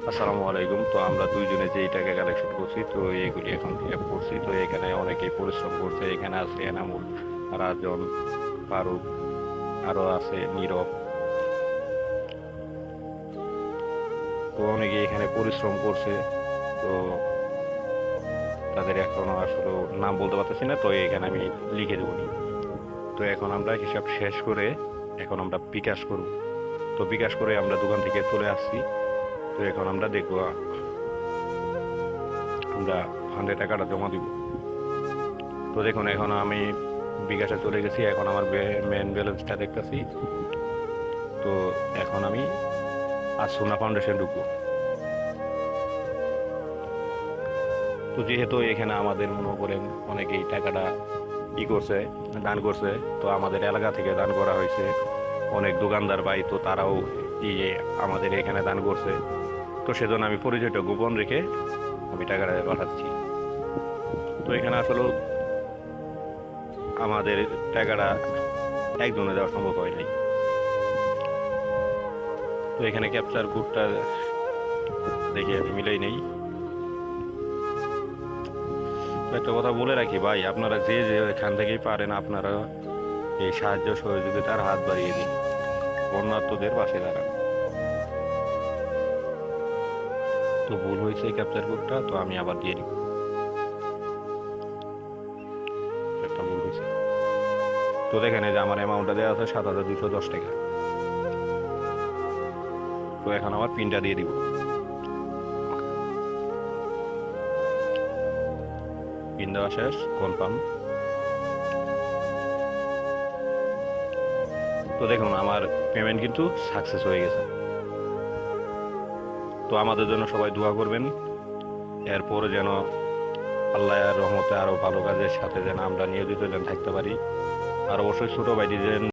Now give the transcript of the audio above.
আসসালামু আলাইকুম। তো আমরা দুইজনে যে টাকা কালেকশন করছি, তো এইগুলি এখন অ্যাপ করছি। তো এখানে অনেকেই পরিশ্রম করছে। এখানে আছে এনামুল, রাজন, ফারুক, আরো আছে নীরব। তো অনেকেই এখানে পরিশ্রম করছে। তো তাদের এখনো আসলে নাম বলতে পারতেছি না, তো এখানে আমি লিখে দেবো নি। তো এখন আমরা হিসাব শেষ করে এখন আমরা বিকাশ করব। তো বিকাশ করে আমরা দোকান থেকে চলে আসছি। তো এখন আমরা দেখবো আমরা ফান্ডে টাকাটা জমা দিব। তো দেখুন, এখন আমি বিকাশে চলে গেছি। এখন আমার মেন ব্যালেন্সটা দেখতেছি। তো এখন আমি আসুনা ফাউন্ডেশন ঢুকবো। তো যেহেতু এখানে আমাদের মনে করেন অনেকেই টাকাটা করছে, দান করছে। তো আমাদের এলাকা থেকে দান করা হয়েছে। অনেক দোকানদার ভাই তো তারাও আমাদের এখানে দান করছে। তো সেজন্য আমি পরিচয়টা গোপন রেখে আমি টাকাটা পাঠাচ্ছি। তো এখানে আসলে আমাদের টাকাটা একজনে দেওয়া সম্ভব হয় নাই। তো এখানে ক্যাপচার কোডটা দেখে আমি মিলাই নেই। তো একটা কথা বলে রাখি ভাই, আপনারা যে যে এখান থেকেই পারেন আপনারা এই সাহায্য সহযোগিতার হাত বাড়িয়ে দিন, বন্যার্তদের পাশে দাঁড়ান। তো ভুল হয়েছে ক্যাপচার কোডটা, তো আমি আবার দিয়ে দিব। একটা ভুল হয়েছে। তো দেখেন এই যে আমার অ্যামাউন্টটা দেওয়া আছে 7,210 টাকা। তো এখন আমার পিনটা দিয়ে দিব। পিন দেওয়া শেষ, কনফার্ম। তো দেখুন আমার পেমেন্ট কিন্তু সাকসেস হয়ে গেছে। তো আমাদের জন্য সবাই দোয়া করবেন। এরপরে যেন আল্লাহর রহমতে আরো ভালো কাজের সাথে যেন আমরা নিয়োজিত যেন থাকতে পারি। আর অবশ্যই ছোট ভাইটি যেন